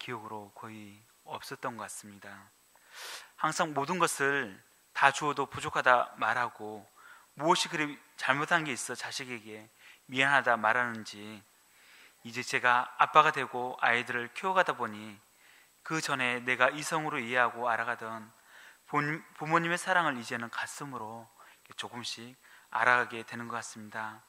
기억으로 거의 없었던 것 같습니다. 항상 모든 것을 다 주어도 부족하다 말하고, 무엇이 그리 잘못한 게 있어 자식에게 미안하다 말하는지, 이제 제가 아빠가 되고 아이들을 키워가다 보니 그 전에 내가 이성으로 이해하고 알아가던 부모님의 사랑을 이제는 가슴으로 조금씩 알아가게 되는 것 같습니다.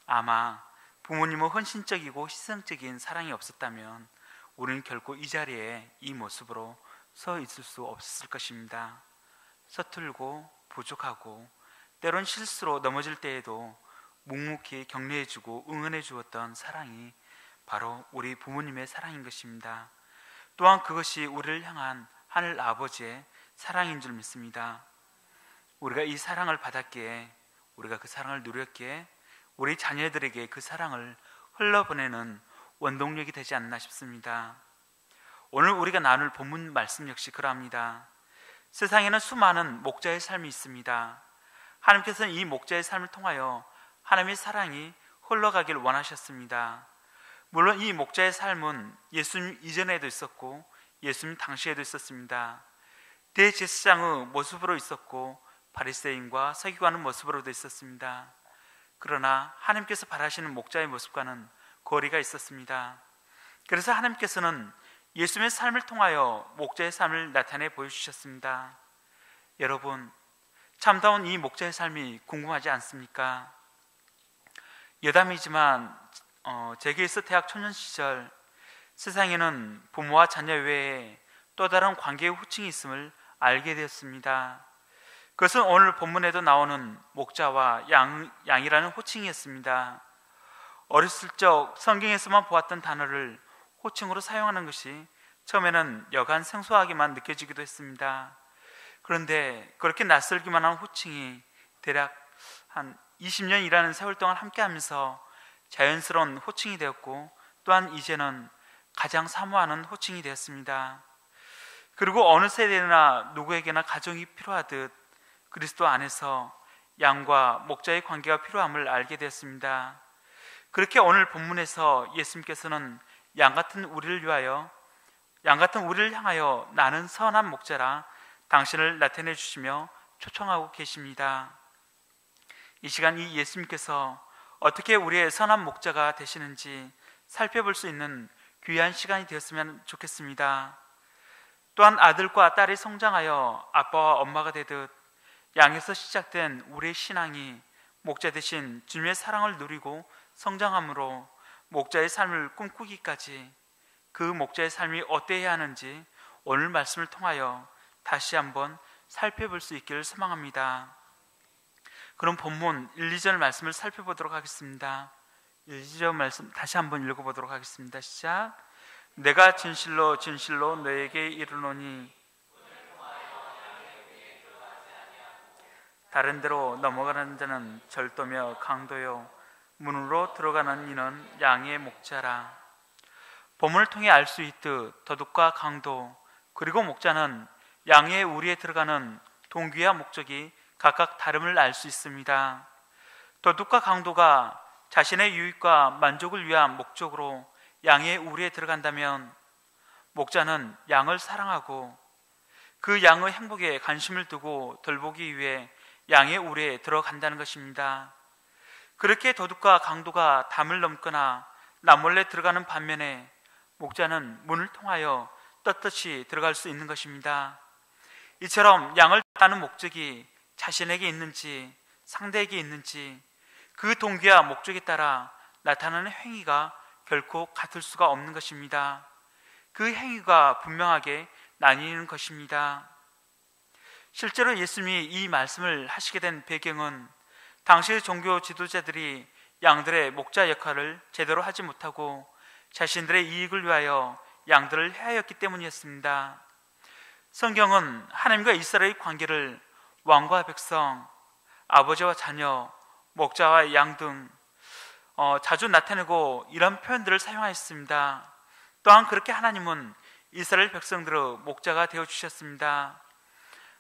아마 부모님은 헌신적이고 희생적인 사랑이 없었다면 우리는 결코 이 자리에 이 모습으로 서 있을 수 없었을 것입니다. 서툴고 부족하고 때론 실수로 넘어질 때에도 묵묵히 격려해주고 응원해 주었던 사랑이 바로 우리 부모님의 사랑인 것입니다. 또한 그것이 우리를 향한 하늘 아버지의 사랑인 줄 믿습니다. 우리가 이 사랑을 받았기에, 우리가 그 사랑을 누렸기에 우리 자녀들에게 그 사랑을 흘러보내는 원동력이 되지 않나 싶습니다. 오늘 우리가 나눌 본문 말씀 역시 그러합니다. 세상에는 수많은 목자의 삶이 있습니다. 하나님께서는 이 목자의 삶을 통하여 하나님의 사랑이 흘러가길 원하셨습니다. 물론 이 목자의 삶은 예수님 이전에도 있었고 예수님 당시에도 있었습니다. 대제사장의 모습으로 있었고 바리새인과 서기관의 모습으로도 있었습니다. 그러나 하나님께서 바라시는 목자의 모습과는 거리가 있었습니다. 그래서 하나님께서는 예수님의 삶을 통하여 목자의 삶을 나타내 보여주셨습니다. 여러분, 참다운 이 목자의 삶이 궁금하지 않습니까? 여담이지만 제게 있어 대학 초년 시절 세상에는 부모와 자녀 외에 또 다른 관계의 호칭이 있음을 알게 되었습니다. 그것은 오늘 본문에도 나오는 목자와 양이라는 호칭이었습니다. 어렸을 적 성경에서만 보았던 단어를 호칭으로 사용하는 것이 처음에는 여간 생소하게만 느껴지기도 했습니다. 그런데 그렇게 낯설기만 한 호칭이 대략 한 20년 일하는 세월 동안 함께하면서 자연스러운 호칭이 되었고, 또한 이제는 가장 사모하는 호칭이 되었습니다. 그리고 어느 세대나 누구에게나 가정이 필요하듯 그리스도 안에서 양과 목자의 관계가 필요함을 알게 되었습니다. 그렇게 오늘 본문에서 예수님께서는 양 같은 우리를 향하여 나는 선한 목자라 당신을 나타내 주시며 초청하고 계십니다. 이 시간 이 예수님께서 어떻게 우리의 선한 목자가 되시는지 살펴볼 수 있는 귀한 시간이 되었으면 좋겠습니다. 또한 아들과 딸이 성장하여 아빠와 엄마가 되듯 양에서 시작된 우리의 신앙이 목자 되신 주님의 사랑을 누리고 성장함으로 목자의 삶을 꿈꾸기까지, 그 목자의 삶이 어때야 하는지 오늘 말씀을 통하여 다시 한번 살펴볼 수 있기를 소망합니다. 그럼 본문 1, 2절 말씀을 살펴보도록 하겠습니다. 1, 2절 말씀 다시 한번 읽어보도록 하겠습니다. 시작. 내가 진실로 진실로 너에게 이르노니 다른 데로 넘어가는 자는 절도며 강도요 문으로 들어가는 이는 양의 목자라. 본문을 통해 알 수 있듯 도둑과 강도 그리고 목자는 양의 우리에 들어가는 동기와 목적이 각각 다름을 알 수 있습니다. 도둑과 강도가 자신의 유익과 만족을 위한 목적으로 양의 우리에 들어간다면, 목자는 양을 사랑하고 그 양의 행복에 관심을 두고 돌보기 위해 양의 우리에 들어간다는 것입니다. 그렇게 도둑과 강도가 담을 넘거나 남몰래 들어가는 반면에 목자는 문을 통하여 떳떳이 들어갈 수 있는 것입니다. 이처럼 양을 따는 목적이 자신에게 있는지 상대에게 있는지 그 동기와 목적에 따라 나타나는 행위가 결코 같을 수가 없는 것입니다. 그 행위가 분명하게 나뉘는 것입니다. 실제로 예수님이 이 말씀을 하시게 된 배경은 당시의 종교 지도자들이 양들의 목자 역할을 제대로 하지 못하고 자신들의 이익을 위하여 양들을 해하였기 때문이었습니다. 성경은 하나님과 이스라엘의 관계를 왕과 백성, 아버지와 자녀, 목자와 양 등 자주 나타내고 이런 표현들을 사용하였습니다. 또한 그렇게 하나님은 이스라엘 백성들의 목자가 되어주셨습니다.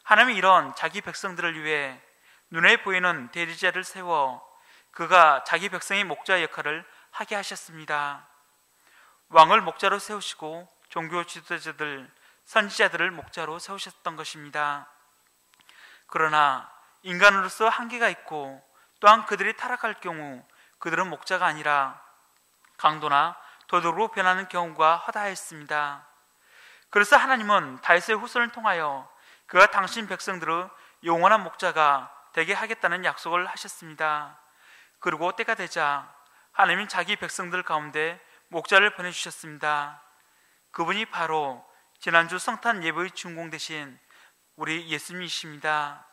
하나님이 이런 자기 백성들을 위해 눈에 보이는 대리자를 세워 그가 자기 백성의 목자 역할을 하게 하셨습니다. 왕을 목자로 세우시고 종교 지도자들, 선지자들을 목자로 세우셨던 것입니다. 그러나 인간으로서 한계가 있고 또한 그들이 타락할 경우 그들은 목자가 아니라 강도나 도둑으로 변하는 경우가 허다했습니다. 그래서 하나님은 다윗의 후손을 통하여 그가 당신 백성들의 영원한 목자가 되게 하겠다는 약속을 하셨습니다. 그리고 때가 되자 하나님은 자기 백성들 가운데 목자를 보내주셨습니다. 그분이 바로 지난주 성탄 예배의 주인공 되신 우리 예수님이십니다.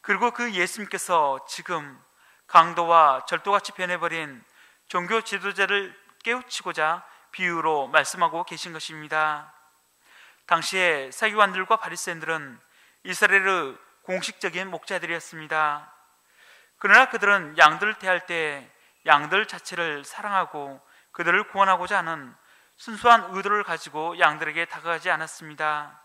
그리고 그 예수님께서 지금 강도와 절도같이 변해버린 종교 지도자를 깨우치고자 비유로 말씀하고 계신 것입니다. 당시에 서기관들과 바리새인들은 이스라엘의 공식적인 목자들이었습니다. 그러나 그들은 양들을 대할 때 양들 자체를 사랑하고 그들을 구원하고자 하는 순수한 의도를 가지고 양들에게 다가가지 않았습니다.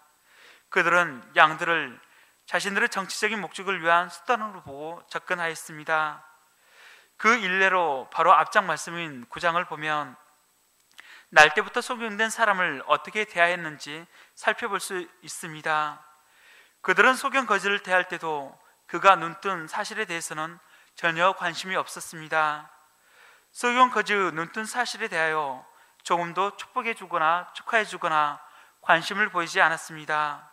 그들은 양들을 자신들의 정치적인 목적을 위한 수단으로 보고 접근하였습니다. 그 일례로 바로 앞장 말씀인 9장을 보면 날 때부터 소경된 사람을 어떻게 대하였는지 살펴볼 수 있습니다. 그들은 소경 거지를 대할 때도 그가 눈뜬 사실에 대해서는 전혀 관심이 없었습니다. 소경 거지의 눈뜬 사실에 대하여 조금도 축복해 주거나 축하해 주거나 관심을 보이지 않았습니다.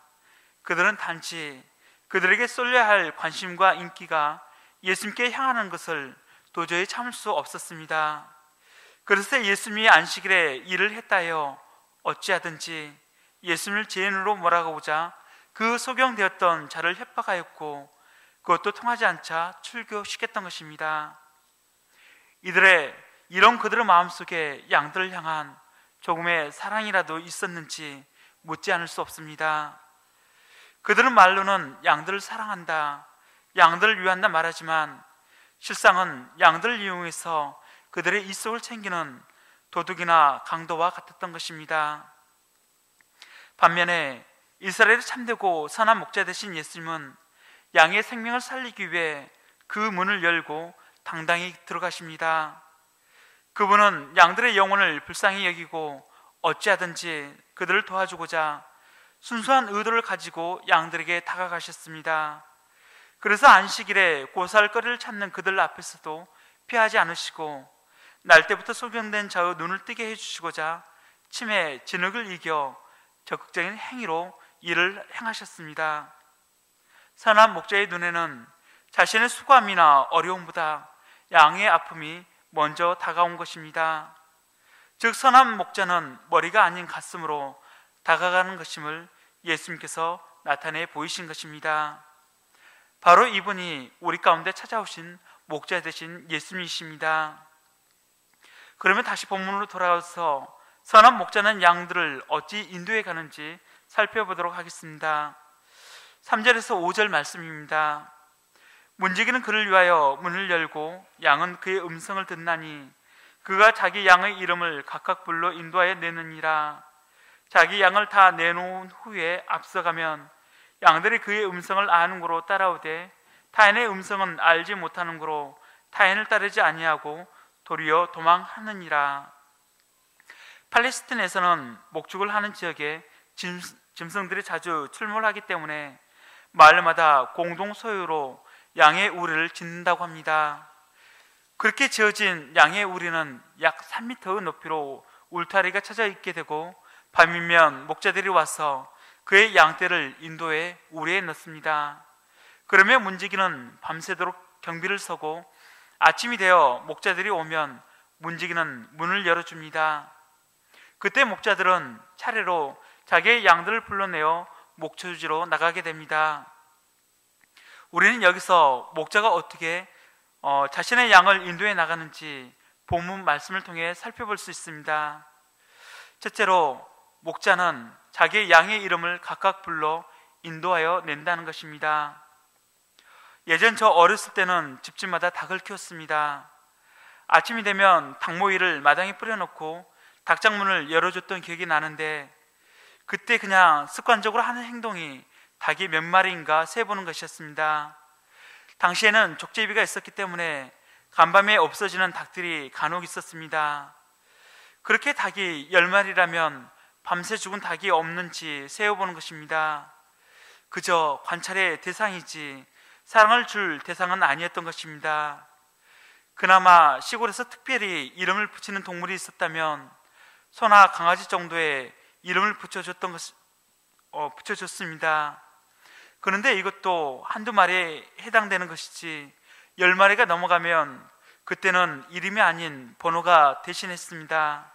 그들은 단지 그들에게 쏠려야 할 관심과 인기가 예수님께 향하는 것을 도저히 참을 수 없었습니다. 그래서 예수님이 안식일에 일을 했다여 어찌하든지 예수님을 죄인으로 몰아가고자 그 소경되었던 자를 협박하였고 그것도 통하지 않자 출교시켰던 것입니다. 이들의 이런 그들의 마음속에 양들을 향한 조금의 사랑이라도 있었는지 묻지 않을 수 없습니다. 그들은 말로는 양들을 사랑한다, 양들을 위한다 말하지만 실상은 양들을 이용해서 그들의 이속을 챙기는 도둑이나 강도와 같았던 것입니다. 반면에 이스라엘의 참되고 선한 목자 되신 예수님은 양의 생명을 살리기 위해 그 문을 열고 당당히 들어가십니다. 그분은 양들의 영혼을 불쌍히 여기고 어찌하든지 그들을 도와주고자 순수한 의도를 가지고 양들에게 다가가셨습니다. 그래서 안식일에 고살거리를 찾는 그들 앞에서도 피하지 않으시고 날 때부터 소경된 자의 눈을 뜨게 해주시고자 치매, 진흙을 이겨 적극적인 행위로 일을 행하셨습니다. 선한 목자의 눈에는 자신의 수고함이나 어려움보다 양의 아픔이 먼저 다가온 것입니다. 즉 선한 목자는 머리가 아닌 가슴으로 다가가는 것임을 예수님께서 나타내 보이신 것입니다. 바로 이분이 우리 가운데 찾아오신 목자 되신 예수님이십니다. 그러면 다시 본문으로 돌아와서 선한 목자는 양들을 어찌 인도해 가는지 살펴보도록 하겠습니다. 3절에서 5절 말씀입니다. 문지기는 그를 위하여 문을 열고 양은 그의 음성을 듣나니 그가 자기 양의 이름을 각각 불러 인도하여 내느니라. 자기 양을 다 내놓은 후에 앞서가면 양들이 그의 음성을 아는 고로 따라오되 타인의 음성은 알지 못하는 고로 타인을 따르지 아니하고 도리어 도망하느니라. 팔레스틴에서는 목축을 하는 지역에 짐승들이 자주 출몰하기 때문에 마을마다 공동 소유로 양의 우리를 짓는다고 합니다. 그렇게 지어진 양의 우리는 약 3m의 높이로 울타리가 쳐져 있게 되고 밤이면 목자들이 와서 그의 양떼를 인도해 우리에 넣습니다. 그러면 문지기는 밤새도록 경비를 서고 아침이 되어 목자들이 오면 문지기는 문을 열어줍니다. 그때 목자들은 차례로 자기의 양들을 불러내어 목초지로 나가게 됩니다. 우리는 여기서 목자가 어떻게 자신의 양을 인도해 나가는지 본문 말씀을 통해 살펴볼 수 있습니다. 첫째로 목자는 자기의 양의 이름을 각각 불러 인도하여 낸다는 것입니다. 예전 저 어렸을 때는 집집마다 닭을 키웠습니다. 아침이 되면 닭모이를 마당에 뿌려놓고 닭장문을 열어줬던 기억이 나는데 그때 그냥 습관적으로 하는 행동이 닭이 몇 마리인가 세보는 것이었습니다. 당시에는 족제비가 있었기 때문에 간밤에 없어지는 닭들이 간혹 있었습니다. 그렇게 닭이 10마리라면 밤새 죽은 닭이 없는지 세어보는 것입니다. 그저 관찰의 대상이지 사랑을 줄 대상은 아니었던 것입니다. 그나마 시골에서 특별히 이름을 붙이는 동물이 있었다면 소나 강아지 정도의 이름을 붙여줬습니다. 그런데 이것도 한두 마리에 해당되는 것이지 10마리가 넘어가면 그때는 이름이 아닌 번호가 대신했습니다.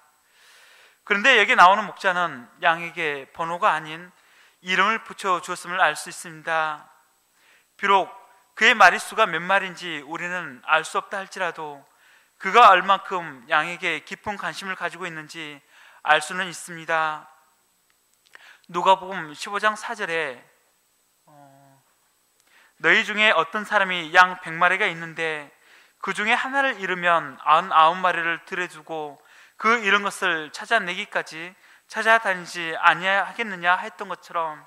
그런데 여기 나오는 목자는 양에게 번호가 아닌 이름을 붙여주었음을 알 수 있습니다. 비록 그의 마리수가 몇 마리인지 우리는 알 수 없다 할지라도 그가 얼만큼 양에게 깊은 관심을 가지고 있는지 알 수는 있습니다. 누가복음 15장 4절에 너희 중에 어떤 사람이 양 100마리가 있는데 그 중에 하나를 잃으면 99마리를 들여두고 그 잃은 것을 찾아내기까지 찾아다니지 아니하겠느냐 했던 것처럼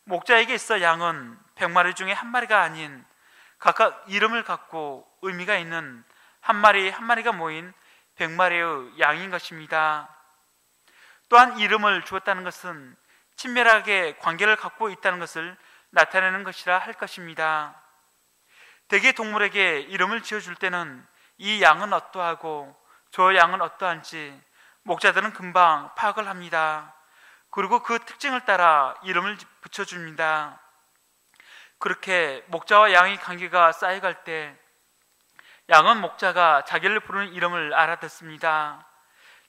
목자에게 있어 양은 100마리 중에 한 마리가 아닌 각각 이름을 갖고 의미가 있는 한 마리 한 마리가 모인 100마리의 양인 것입니다. 또한 이름을 주었다는 것은 친밀하게 관계를 갖고 있다는 것을 나타내는 것이라 할 것입니다. 대개 동물에게 이름을 지어줄 때는 이 양은 어떠하고 저 양은 어떠한지 목자들은 금방 파악을 합니다. 그리고 그 특징을 따라 이름을 붙여줍니다. 그렇게 목자와 양의 관계가 쌓여갈 때 양은 목자가 자기를 부르는 이름을 알아듣습니다.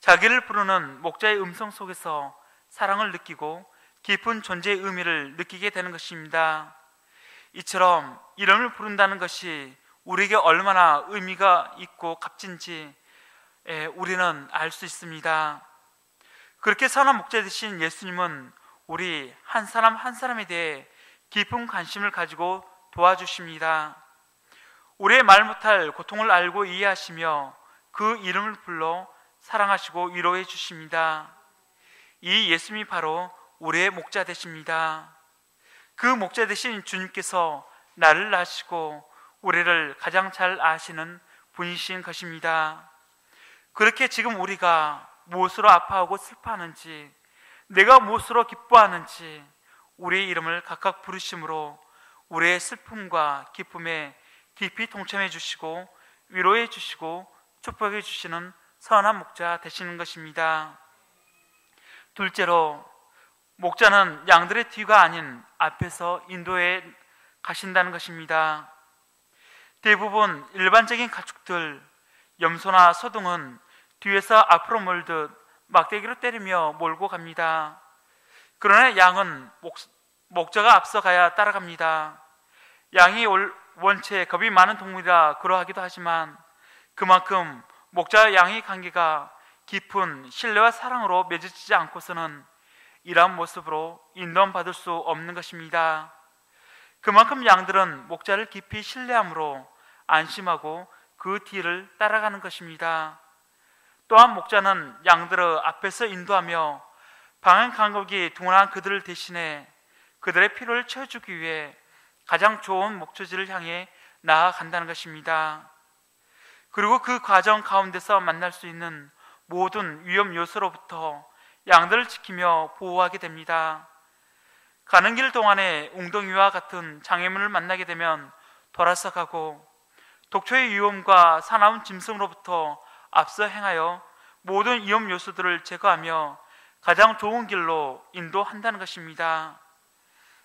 자기를 부르는 목자의 음성 속에서 사랑을 느끼고 깊은 존재의 의미를 느끼게 되는 것입니다. 이처럼 이름을 부른다는 것이 우리에게 얼마나 의미가 있고 값진지 우리는 알 수 있습니다. 그렇게 선한 목자 되신 예수님은 우리 한 사람 한 사람에 대해 깊은 관심을 가지고 도와주십니다. 우리의 말 못할 고통을 알고 이해하시며 그 이름을 불러 사랑하시고 위로해 주십니다. 이 예수님이 바로 우리의 목자 되십니다. 그 목자 되신 주님께서 나를 아시고 우리를 가장 잘 아시는 분이신 것입니다. 그렇게 지금 우리가 무엇으로 아파하고 슬퍼하는지, 내가 무엇으로 기뻐하는지 우리의 이름을 각각 부르심으로 우리의 슬픔과 기쁨에 깊이 동참해 주시고 위로해 주시고 축복해 주시는 선한 목자 되시는 것입니다. 둘째로, 목자는 양들의 뒤가 아닌 앞에서 인도해 가신다는 것입니다. 대부분 일반적인 가축들, 염소나 소등은 뒤에서 앞으로 몰듯 막대기로 때리며 몰고 갑니다. 그러나 양은 목자가 앞서 가야 따라갑니다. 양이 원체 겁이 많은 동물이라 그러하기도 하지만 그만큼 목자와 양의 관계가 깊은 신뢰와 사랑으로 맺어지지 않고서는 이러한 모습으로 인도받을 수 없는 것입니다. 그만큼 양들은 목자를 깊이 신뢰함으로 안심하고 그 뒤를 따라가는 것입니다. 또한 목자는 양들의 앞에서 인도하며 방황 감각이 둔한 그들을 대신해 그들의 필요를 채워주기 위해 가장 좋은 목적지를 향해 나아간다는 것입니다. 그리고 그 과정 가운데서 만날 수 있는 모든 위험 요소로부터 양들을 지키며 보호하게 됩니다. 가는 길 동안에 웅덩이와 같은 장애물을 만나게 되면 돌아서 가고, 독초의 위험과 사나운 짐승으로부터 앞서 행하여 모든 위험 요소들을 제거하며 가장 좋은 길로 인도한다는 것입니다.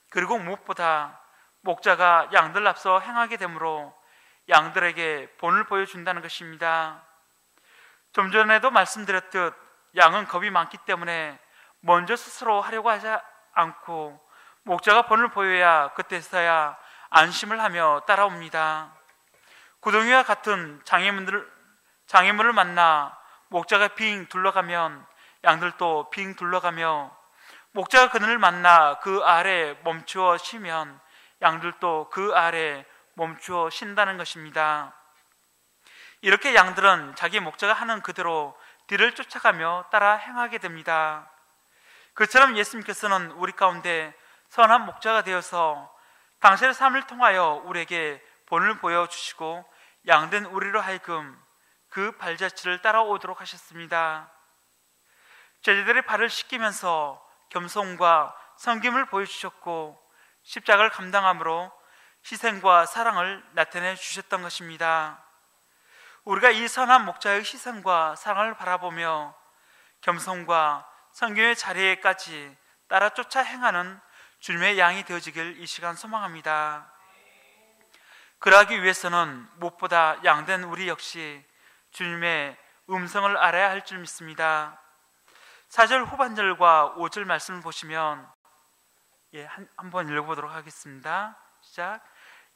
그리고 무엇보다 목자가 양들 앞서 행하게 되므로 양들에게 본을 보여준다는 것입니다. 좀 전에도 말씀드렸듯 양은 겁이 많기 때문에 먼저 스스로 하려고 하지 않고 목자가 본을 보여야 그때서야 안심을 하며 따라옵니다. 구덩이와 같은 장애물을 만나 목자가 빙 둘러가면 양들도 빙 둘러가며, 목자가 그늘을 만나 그 아래 멈추어 쉬면 양들도 그 아래 멈추어 쉰다는 것입니다. 이렇게 양들은 자기 목자가 하는 그대로 뒤를 쫓아가며 따라 행하게 됩니다. 그처럼 예수님께서는 우리 가운데 선한 목자가 되어서 당신의 삶을 통하여 우리에게 본을 보여주시고 양된 우리로 하여금 그 발자취를 따라오도록 하셨습니다. 제자들의 발을 씻기면서 겸손과 섬김을 보여주셨고 십자가를 감당함으로 희생과 사랑을 나타내 주셨던 것입니다. 우리가 이 선한 목자의 희생과 사랑을 바라보며 겸손과 섬김의 자리에까지 따라 쫓아 행하는 주님의 양이 되어지길 이 시간 소망합니다. 그러하기 위해서는 무엇보다 양된 우리 역시 주님의 음성을 알아야 할 줄 믿습니다. 4절 후반절과 5절 말씀을 보시면 한번 읽어보도록 하겠습니다. 시작.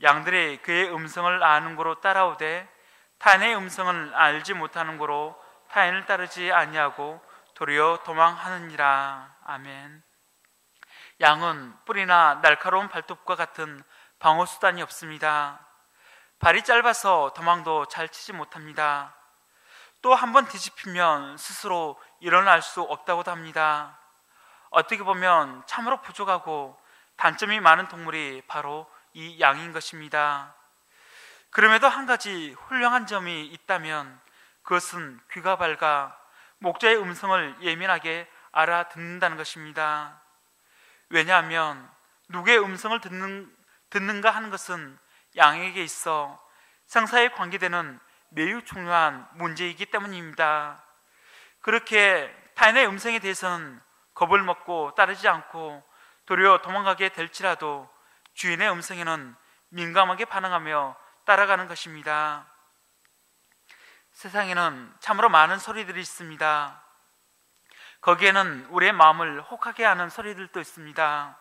양들이 그의 음성을 아는 고로 따라오되 타인의 음성을 알지 못하는 고로 타인을 따르지 아니하고 도리어 도망하느니라. 아멘. 양은 뿔이나 날카로운 발톱과 같은 방어 수단이 없습니다. 발이 짧아서 도망도 잘 치지 못합니다. 또 한 번 뒤집히면 스스로 일어날 수 없다고도 합니다. 어떻게 보면 참으로 부족하고 단점이 많은 동물이 바로 이 양인 것입니다. 그럼에도 한 가지 훌륭한 점이 있다면 그것은 귀가 밝아 목자의 음성을 예민하게 알아듣는다는 것입니다. 왜냐하면 누구의 음성을 듣는가 하는 것은 양에게 있어 생사에 관계되는 매우 중요한 문제이기 때문입니다. 그렇게 타인의 음성에 대해서는 겁을 먹고 따르지 않고 도리어 도망가게 될지라도 주인의 음성에는 민감하게 반응하며 따라가는 것입니다. 세상에는 참으로 많은 소리들이 있습니다. 거기에는 우리의 마음을 혹하게 하는 소리들도 있습니다.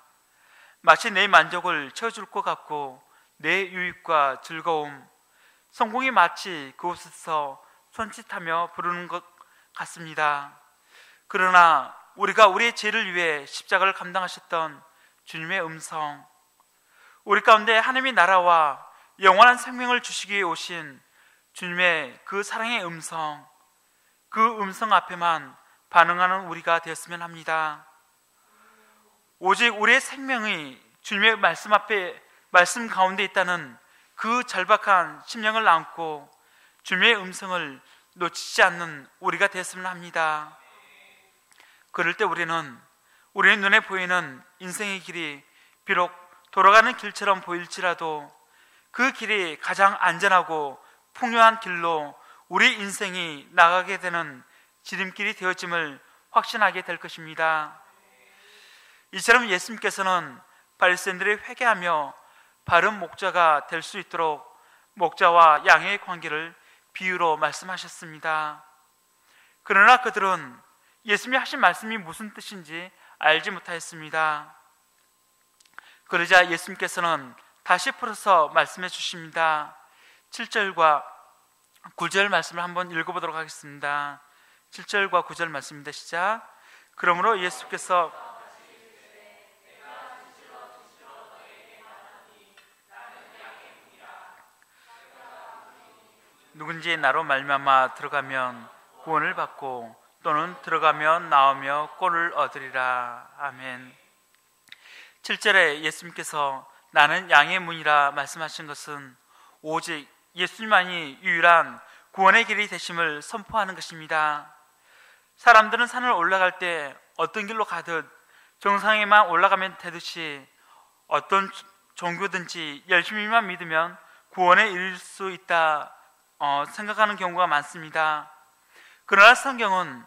마치 내 만족을 채워줄 것 같고 내 유익과 즐거움, 성공이 마치 그곳에서 손짓하며 부르는 것 같습니다. 그러나 우리가 우리의 죄를 위해 십자가를 감당하셨던 주님의 음성, 우리 가운데 하나님의 나라와 영원한 생명을 주시기 위해 오신 주님의 그 사랑의 음성, 그 음성 앞에만 반응하는 우리가 되었으면 합니다. 오직 우리의 생명이 주님의 말씀 가운데 있다는 그 절박한 심령을 안고 주님의 음성을 놓치지 않는 우리가 되었으면 합니다. 그럴 때 우리의 눈에 보이는 인생의 길이 비록 돌아가는 길처럼 보일지라도 그 길이 가장 안전하고 풍요한 길로 우리 인생이 나가게 되는 지름길이 되어짐을 확신하게 될 것입니다. 이처럼 예수님께서는 바리새인들이 회개하며 바른 목자가 될 수 있도록 목자와 양의 관계를 비유로 말씀하셨습니다. 그러나 그들은 예수님이 하신 말씀이 무슨 뜻인지 알지 못하였습니다. 그러자 예수님께서는 다시 풀어서 말씀해 주십니다. 7절과 9절 말씀을 한번 읽어보도록 하겠습니다. 7절과 9절 말씀입니다. 시작. 그러므로 예수께서 누군지 나로 말미암아 들어가면 구원을 받고 또는 들어가면 나오며 꼴을 얻으리라. 아멘. 7절에 예수님께서 나는 양의 문이라 말씀하신 것은 오직 예수님만이 유일한 구원의 길이 되심을 선포하는 것입니다. 사람들은 산을 올라갈 때 어떤 길로 가듯 정상에만 올라가면 되듯이 어떤 종교든지 열심히만 믿으면 구원에 이를 수 있다 생각하는 경우가 많습니다. 그러나 성경은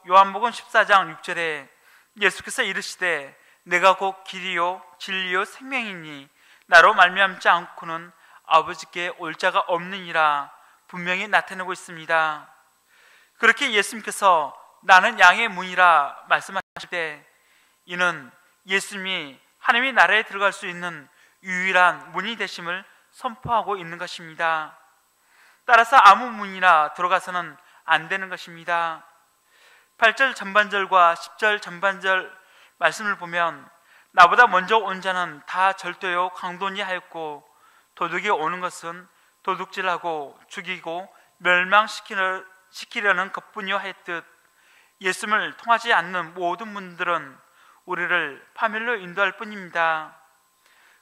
요한복음 14장 6절에 예수께서 이르시되 내가 곧 길이요 진리요 생명이니 나로 말미암지 않고는 아버지께 올 자가 없느니라 분명히 나타내고 있습니다. 그렇게 예수님께서 나는 양의 문이라 말씀하실 때 이는 예수님이 하나님의 나라에 들어갈 수 있는 유일한 문이 되심을 선포하고 있는 것입니다. 따라서 아무 문이나 들어가서는 안 되는 것입니다. 8절 전반절과 10절 전반절 말씀을 보면 나보다 먼저 온 자는 다 절도요 강도니 하였고 도둑이 오는 것은 도둑질하고 죽이고 멸망시키려는 것뿐이요 하였듯 예수님을 통하지 않는 모든 문들은 우리를 파멸로 인도할 뿐입니다.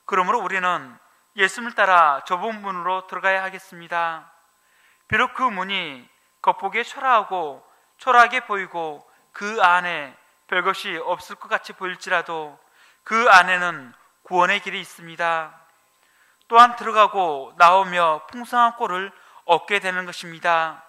그러므로 우리는 예수님을 따라 좁은 문으로 들어가야 하겠습니다. 비록 그 문이 겉보기에 초라하게 보이고 그 안에 별것이 없을 것 같이 보일지라도 그 안에는 구원의 길이 있습니다. 또한 들어가고 나오며 풍성한 꼴을 얻게 되는 것입니다.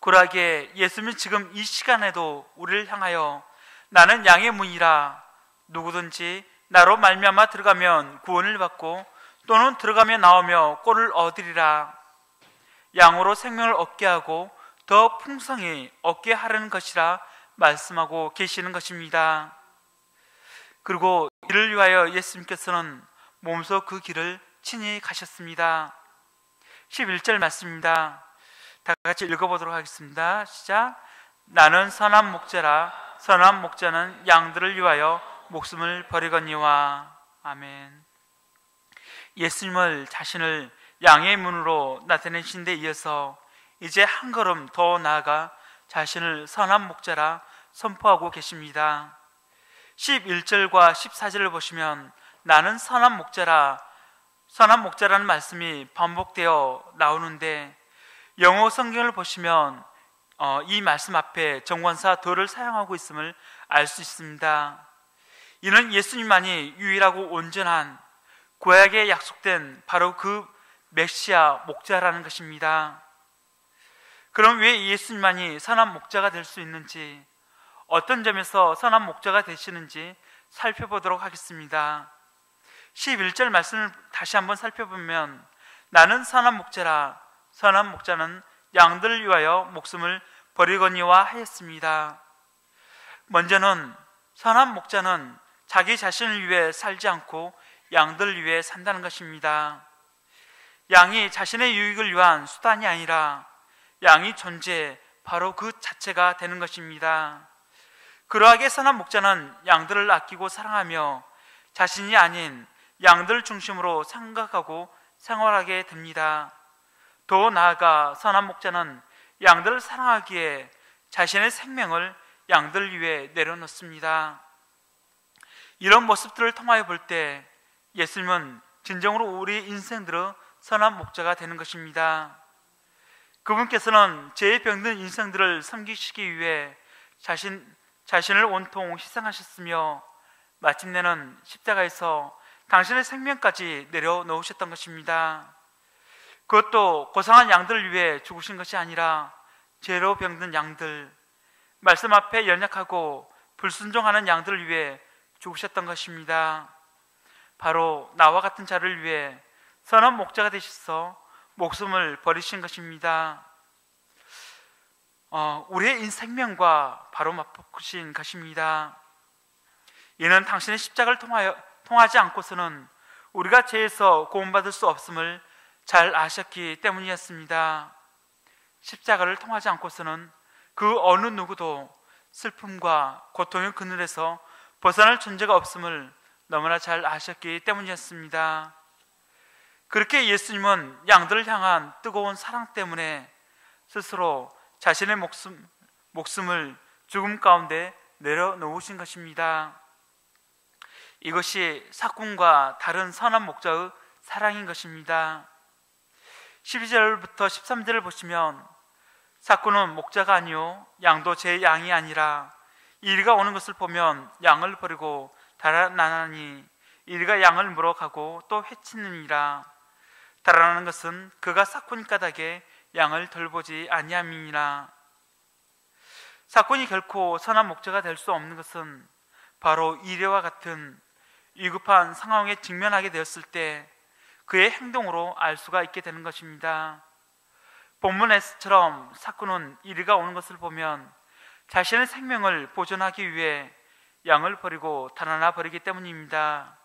굴하게 예수님은 지금 이 시간에도 우리를 향하여 나는 양의 문이라, 누구든지 나로 말미암아 들어가면 구원을 받고 또는 들어가며 나오며 꼴을 얻으리라, 양으로 생명을 얻게 하고 더 풍성히 얻게 하려는 것이라 말씀하고 계시는 것입니다. 그리고 이를 위하여 예수님께서는 몸소 그 길을 친히 가셨습니다. 11절 말씀입니다. 다 같이 읽어보도록 하겠습니다. 시작. 나는 선한 목자라, 선한 목자는 양들을 위하여 목숨을 버리거니와. 아멘. 예수님을 자신을 양의 문으로 나타내신 데 이어서 이제 한 걸음 더 나아가 자신을 선한 목자라 선포하고 계십니다. 11절과 14절을 보시면 나는 선한 목자라, 선한 목자라는 말씀이 반복되어 나오는데, 영어 성경을 보시면 이 말씀 앞에 정관사 더를 사용하고 있음을 알 수 있습니다. 이는 예수님만이 유일하고 온전한 구약에 약속된 바로 그 메시아 목자라는 것입니다. 그럼 왜 예수님만이 선한 목자가 될 수 있는지, 어떤 점에서 선한 목자가 되시는지 살펴보도록 하겠습니다. 11절 말씀을 다시 한번 살펴보면 나는 선한 목자라, 선한 목자는 양들을 위하여 목숨을 버리거니와 하였습니다. 먼저는 선한 목자는 자기 자신을 위해 살지 않고 양들을 위해 산다는 것입니다. 양이 자신의 유익을 위한 수단이 아니라 양이 존재 바로 그 자체가 되는 것입니다. 그러하게 선한 목자는 양들을 아끼고 사랑하며 자신이 아닌 양들 중심으로 생각하고 생활하게 됩니다. 더 나아가 선한 목자는 양들을 사랑하기에 자신의 생명을 양들 위해 내려놓습니다. 이런 모습들을 통하여 볼 때 예수님은 진정으로 우리 인생들의 선한 목자가 되는 것입니다. 그분께서는 죄에 병든 인생들을 섬기시기 위해 자신을 온통 희생하셨으며 마침내는 십자가에서 당신의 생명까지 내려놓으셨던 것입니다. 그것도 고상한 양들을 위해 죽으신 것이 아니라 죄로 병든 양들, 말씀 앞에 연약하고 불순종하는 양들을 위해 죽으셨던 것입니다. 바로 나와 같은 자를 위해 선한 목자가 되셔서 목숨을 버리신 것입니다. 우리의 생명과 바로 맞붙으신 것입니다. 이는 당신의 십자가를 통하지 않고서는 우리가 죄에서 구원받을 수 없음을 잘 아셨기 때문이었습니다. 십자가를 통하지 않고서는 그 어느 누구도 슬픔과 고통의 그늘에서 벗어날 존재가 없음을 너무나 잘 아셨기 때문이었습니다. 그렇게 예수님은 양들을 향한 뜨거운 사랑 때문에 스스로 자신의 목숨을 죽음 가운데 내려놓으신 것입니다. 이것이 삭군과 다른 선한 목자의 사랑인 것입니다. 12절부터 13절을 보시면 삭군은 목자가 아니요 양도 제 양이 아니라 이리가 오는 것을 보면 양을 버리고 달아나나니 이리가 양을 물어가고 또 해치느니라. 달아나는 것은 그가 삭군이 까닭에 양을 돌보지 아니함이니라. 삭군이 결코 선한 목자가 될 수 없는 것은 바로 이래와 같은 위급한 상황에 직면하게 되었을 때 그의 행동으로 알 수가 있게 되는 것입니다. 본문에서처럼 삭군은 이리가 오는 것을 보면 자신의 생명을 보존하기 위해 양을 버리고 달아나 버리기 때문입니다.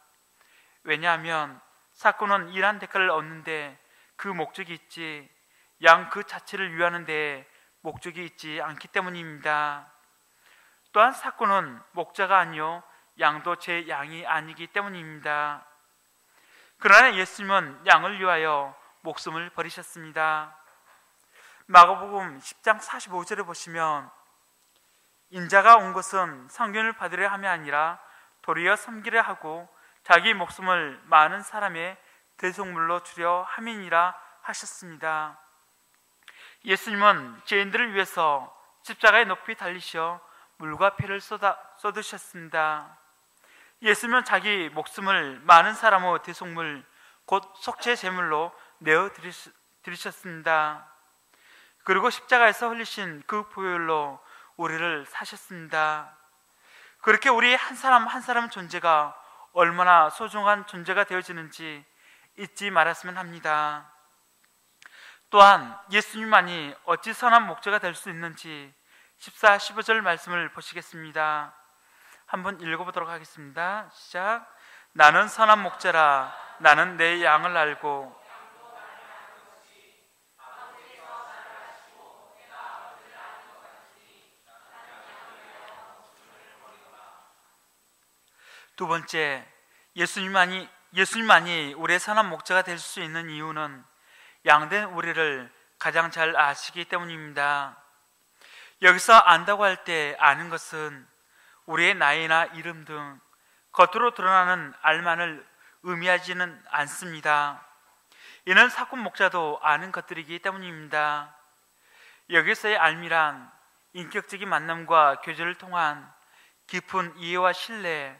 왜냐하면 삭군은 일한 대가를 얻는데 그 목적이 있지 양 그 자체를 위하는 데 목적이 있지 않기 때문입니다. 또한 삭군은 목자가 아니요 양도 제 양이 아니기 때문입니다. 그러나 예수님은 양을 위하여 목숨을 버리셨습니다. 마가복음 10장 45절에 보시면 인자가 온 것은 상급을 받으려 함이 아니라 도리어 섬기려 하고 자기 목숨을 많은 사람의 대속물로 주려 함이니라 하셨습니다. 예수님은 죄인들을 위해서 십자가에 높이 달리셔 물과 피를 쏟으셨습니다. 예수님은 자기 목숨을 많은 사람의 대속물 곧 속죄 제물로 내어 드리셨습니다. 그리고 십자가에서 흘리신 그 보혈로 우리를 사셨습니다. 그렇게 우리 한 사람 한 사람 존재가 얼마나 소중한 존재가 되어지는지 잊지 말았으면 합니다. 또한 예수님만이 어찌 선한 목자가 될 수 있는지 14, 15절 말씀을 보시겠습니다. 한번 읽어보도록 하겠습니다. 시작. 나는 선한 목자라. 나는 내 양을 알고 두 번째, 예수님만이 우리의 선한 목자가 될 수 있는 이유는 양된 우리를 가장 잘 아시기 때문입니다. 여기서 안다고 할 때 아는 것은 우리의 나이나 이름 등 겉으로 드러나는 알만을 의미하지는 않습니다. 이는 사꾼 목자도 아는 것들이기 때문입니다. 여기서의 알미란 인격적인 만남과 교제를 통한 깊은 이해와 신뢰,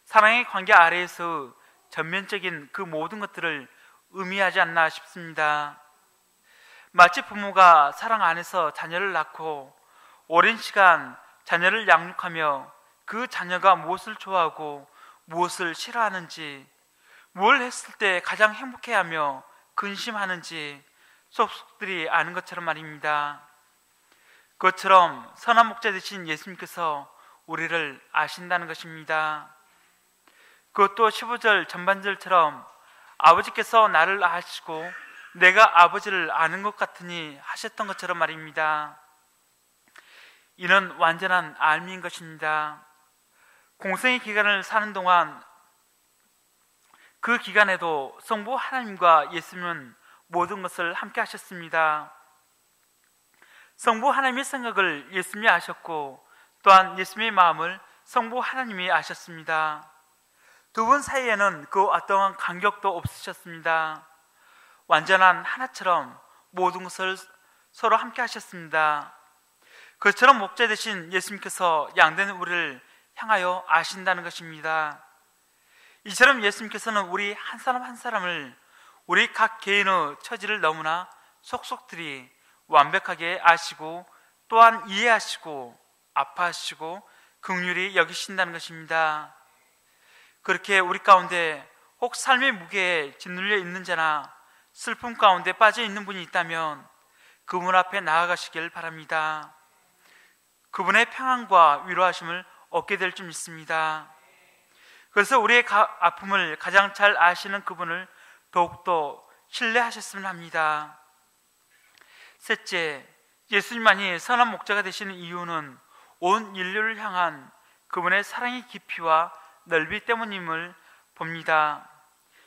사랑의 관계 아래에서 전면적인 그 모든 것들을 의미하지 않나 싶습니다. 마치 부모가 사랑 안에서 자녀를 낳고 오랜 시간 자녀를 양육하며 그 자녀가 무엇을 좋아하고 무엇을 싫어하는지, 뭘 했을 때 가장 행복해하며 근심하는지 속속들이 아는 것처럼 말입니다. 그것처럼 선한 목자 되신 예수님께서 우리를 아신다는 것입니다. 그것도 15절 전반절처럼 아버지께서 나를 아시고 내가 아버지를 아는 것 같으니 하셨던 것처럼 말입니다. 이는 완전한 알미인 것입니다. 공생의 기간을 사는 동안 그 기간에도 성부 하나님과 예수님은 모든 것을 함께 하셨습니다. 성부 하나님의 생각을 예수님이 아셨고 또한 예수님의 마음을 성부 하나님이 아셨습니다. 두 분 사이에는 그 어떠한 간격도 없으셨습니다. 완전한 하나처럼 모든 것을 서로 함께 하셨습니다. 그처럼 목자 되신 예수님께서 양된 우리를 향하여 아신다는 것입니다. 이처럼 예수님께서는 우리 한 사람 한 사람을, 우리 각 개인의 처지를 너무나 속속들이 완벽하게 아시고 또한 이해하시고 아파하시고 긍휼히 여기신다는 것입니다. 그렇게 우리 가운데 혹 삶의 무게에 짓눌려 있는 자나 슬픔 가운데 빠져 있는 분이 있다면 그분 앞에 나아가시길 바랍니다. 그분의 평안과 위로하심을 얻게 될 줄 믿습니다. 그래서 우리의 아픔을 가장 잘 아시는 그분을 더욱더 신뢰하셨으면 합니다. 셋째, 예수님만이 선한 목자가 되시는 이유는 온 인류를 향한 그분의 사랑의 깊이와 넓이 때문임을 봅니다.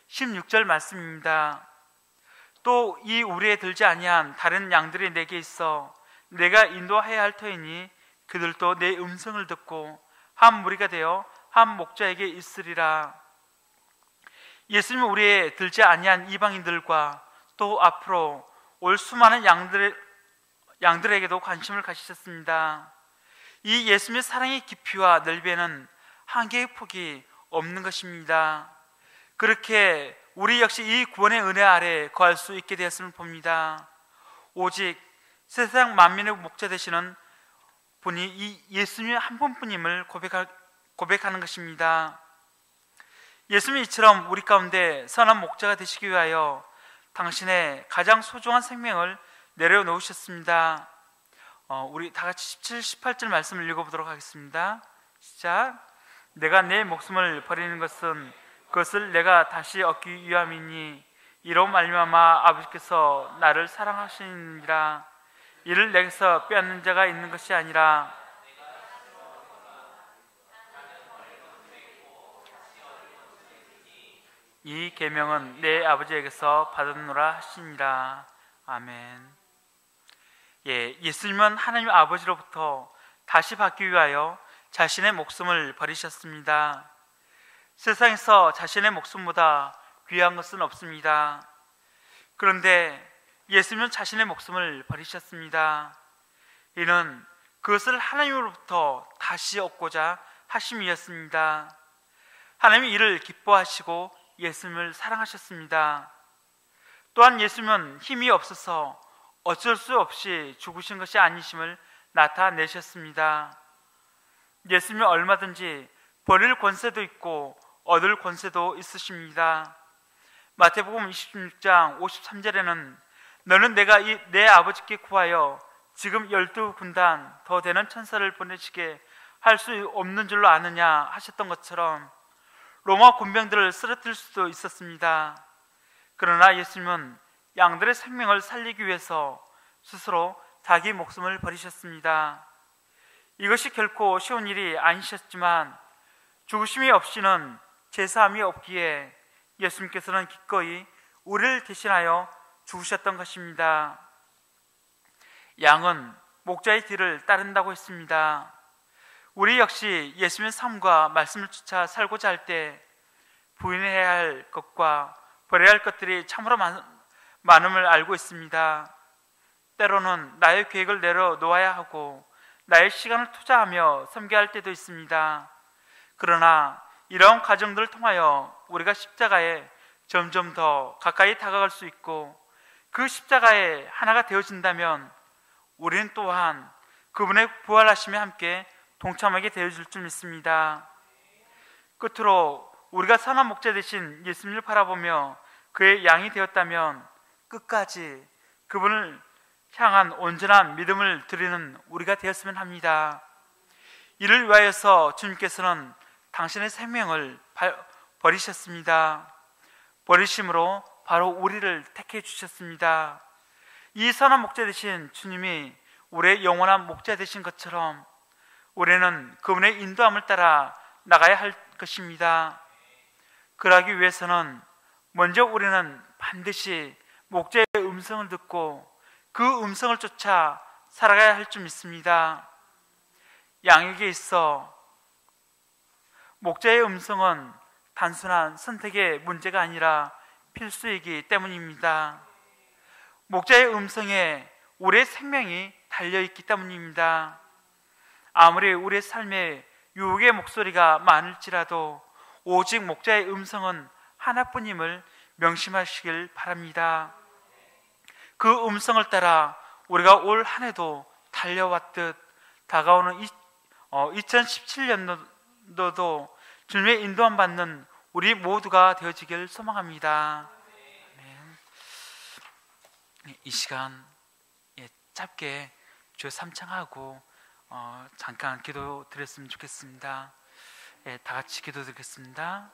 16절 말씀입니다. 또 이 우리에 들지 아니한 다른 양들이 내게 있어 내가 인도하여야 할 터이니 그들도 내 음성을 듣고 한 무리가 되어 한 목자에게 있으리라. 예수님은 우리에 들지 아니한 이방인들과 또 앞으로 올 수많은 양들에게도 관심을 가지셨습니다. 이 예수님의 사랑의 깊이와 넓이에는 한계의 폭이 없는 것입니다. 그렇게 우리 역시 이 구원의 은혜 아래 거할 수 있게 되었음을 봅니다. 오직 세상 만민의 목자 되시는 분이 이 예수님 한 분뿐임을 고백하는 것입니다. 예수님이 이처럼 우리 가운데 선한 목자가 되시기 위하여 당신의 가장 소중한 생명을 내려놓으셨습니다. 우리 다 같이 17, 18절 말씀을 읽어보도록 하겠습니다. 시작. 내가 내 목숨을 버리는 것은 그것을 내가 다시 얻기 위함이니 이로 말미암아 아버지께서 나를 사랑하시니라. 이를 내게서 빼앗는 자가 있는 것이 아니라 이 계명은 내 아버지에게서 받았노라 하시니라. 아멘. 예수님은 하나님 아버지로부터 다시 받기 위하여 자신의 목숨을 버리셨습니다. 세상에서 자신의 목숨보다 귀한 것은 없습니다. 그런데 예수님은 자신의 목숨을 버리셨습니다. 이는 그것을 하나님으로부터 다시 얻고자 하심이었습니다. 하나님이 이를 기뻐하시고 예수님을 사랑하셨습니다. 또한 예수님은 힘이 없어서 어쩔 수 없이 죽으신 것이 아니심을 나타내셨습니다. 예수님이 얼마든지 버릴 권세도 있고 얻을 권세도 있으십니다. 마태복음 26장 53절에는 너는 내가 내 아버지께 구하여 지금 12군단 더 되는 천사를 보내시게 할 수 없는 줄로 아느냐 하셨던 것처럼 로마 군병들을 쓰러뜨릴 수도 있었습니다. 그러나 예수님은 양들의 생명을 살리기 위해서 스스로 자기 목숨을 버리셨습니다. 이것이 결코 쉬운 일이 아니셨지만 죽으심이 없이는 제사함이 없기에 예수님께서는 기꺼이 우리를 대신하여 죽으셨던 것입니다. 양은 목자의 뒤를 따른다고 했습니다. 우리 역시 예수님의 삶과 말씀을 쫓아 살고자 할 때 부인해야 할 것과 버려야 할 것들이 참으로 많음을 알고 있습니다. 때로는 나의 계획을 내려놓아야 하고 나의 시간을 투자하며 섬겨야 할 때도 있습니다. 그러나 이러한 과정들을 통하여 우리가 십자가에 점점 더 가까이 다가갈 수 있고 그 십자가에 하나가 되어진다면 우리는 또한 그분의 부활하심에 함께 동참하게 되어질 줄 믿습니다. 끝으로 우리가 선한 목자 되신 예수님을 바라보며 그의 양이 되었다면 끝까지 그분을 향한 온전한 믿음을 드리는 우리가 되었으면 합니다. 이를 위하여서 주님께서는 당신의 생명을 버리셨습니다. 버리심으로 바로 우리를 택해 주셨습니다. 이 선한 목자 되신 주님이 우리의 영원한 목자 되신 것처럼 우리는 그분의 인도함을 따라 나가야 할 것입니다. 그러기 위해서는 먼저 우리는 반드시 목자의 음성을 듣고 그 음성을 쫓아 살아가야 할 줄 믿습니다. 양에게 있어 목자의 음성은 단순한 선택의 문제가 아니라 필수이기 때문입니다. 목자의 음성에 우리의 생명이 달려있기 때문입니다. 아무리 우리의 삶에 유혹의 목소리가 많을지라도 오직 목자의 음성은 하나뿐임을 명심하시길 바랍니다. 그 음성을 따라 우리가 올 한 해도 달려왔듯 다가오는 2017년도도 주님의 인도함 받는 우리 모두가 되어지길 소망합니다. 이 시간 짧게 주 삼창하고 잠깐 기도 드렸으면 좋겠습니다. 다 같이 기도 드리겠습니다.